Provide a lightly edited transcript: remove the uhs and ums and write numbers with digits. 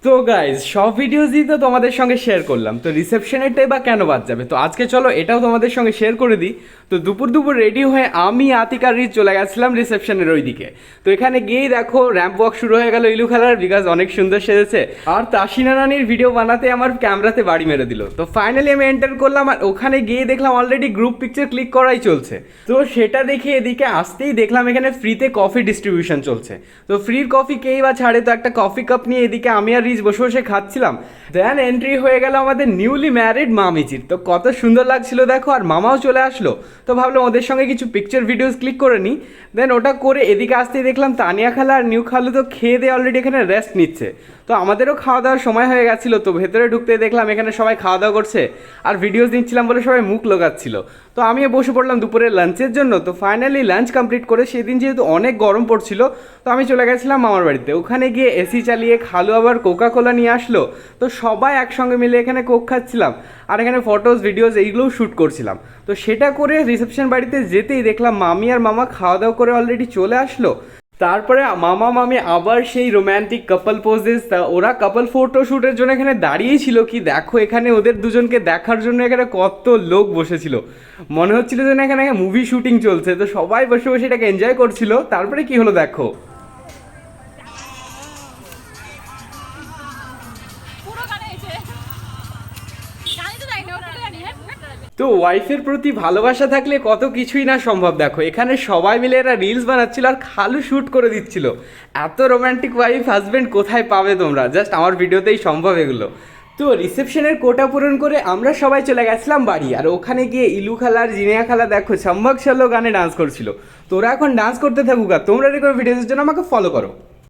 তো গাইজ সব ভিডিওসই তো তোমাদের সঙ্গে শেয়ার করলাম, তো রিসেপশনেরটাই বা কেন বাদ যাবে। তো আজকে চলো এটাও তোমাদের সঙ্গে শেয়ার করে দিই। তো দুপুর দুপুর রেডি হয়ে আমি আতিকার রিচ চলে গেছিলাম রিসেপশনের ওই দিকে। তো এখানে গিয়েই দেখো র্যাম্প ওয়াক শুরু হয়ে গেল ইলু খেলার, বিকজ অনেক সুন্দর সেজেছে। আর তাসিনা রানীর ভিডিও বানাতে আমার ক্যামেরাতে বাড়ি মেরে দিল। তো ফাইনালি আমি এন্টার করলাম, আর ওখানে গিয়ে দেখলাম অলরেডি গ্রুপ পিকচার ক্লিক করাই চলছে। তো সেটা দেখে এদিকে আসতেই দেখলাম এখানে ফ্রিতে কফি ডিস্ট্রিবিউশন চলছে। তো ফ্রির কফি কেই বা ছাড়ে, তো একটা কফি কাপ নিয়ে এদিকে আমি আর রিচ বসে বসে খাচ্ছিলাম। দেন এন্ট্রি হয়ে গেল আমাদের নিউলি ম্যারিড মামিজির। তো কত সুন্দর লাগছিল দেখো, আর মামাও চলে আসলো। তো ভাবলাম ওদের সঙ্গে কিছু পিকচার ভিডিওস ক্লিক করে নিই। দেন ওটা করে এদিকে আসতেই দেখলাম তানিয়া খালা আর নিউ খালু তো খেয়ে দিয়ে অলরেডি এখানে রেস্ট নিচ্ছে। তো আমাদেরও খাওয়া দাওয়ার সময় হয়ে গেছিলো। তো ভেতরে ঢুকতে দেখলাম এখানে সবাই খাওয়া দাওয়া করছে আর ভিডিওস দিচ্ছিলাম বলে সবাই মুখ লোকাচ্ছিল। তো আমিও বসে পড়লাম দুপুরের লাঞ্চের জন্য। তো ফাইনালি লাঞ্চ কমপ্লিট করে সেদিন যেহেতু অনেক গরম পড়ছিল, তো আমি চলে গেছিলাম মামার বাড়িতে। ওখানে গিয়ে এসি চালিয়ে খালু আবার কোকা কোলা নিয়ে আসলো। তো সবাই একসঙ্গে মিলে এখানে কোক খাচ্ছিলাম আর এখানে ফটোস ভিডিওস এইগুলোও শ্যুট করছিলাম। তো সেটা করে রিসেপশন বাড়িতে যেতেই দেখলাম মামি আর মামা খাওয়া দাওয়া করে অলরেডি চলে আসলো। তারপরে মামা মামি আবার সেই রোম্যান্টিক কাপল পোজেস, ওরা কাপল ফটো শ্যুটের জন্য এখানে দাঁড়িয়েই ছিল। কি দেখো এখানে ওদের দুজনকে দেখার জন্য এখানে কত লোক বসেছিল, মনে হচ্ছিল যেন এখানে মুভি শুটিং চলছে। তো সবাই বসে বসে এটাকে এনজয় করছিল। তারপরে কি হলো দেখো। তো ওয়াইফের প্রতি ভালোবাসা থাকলে কত কিছুই না সম্ভব। দেখো এখানে সবাই মিলে এরা রিলস বানাচ্ছিল আর খালু শ্যুট করে দিচ্ছিল। এত রোম্যান্টিক ওয়াইফ হাজব্যান্ড কোথায় পাবে তোমরা, জাস্ট আমার ভিডিওতেই সম্ভব এগুলো। তো রিসেপশনের কোটা পূরণ করে আমরা সবাই চলে গেছিলাম বাড়ি। আর ওখানে গিয়ে ইলু খালা আর জিনিয়া খালা দেখো ছম্বক ছল্লো গানে ডান্স করছিল। তোরা এখন ডান্স করতে থাকুক, আর তোমরা এরকম ভিডিওর জন্য আমাকে ফলো করো।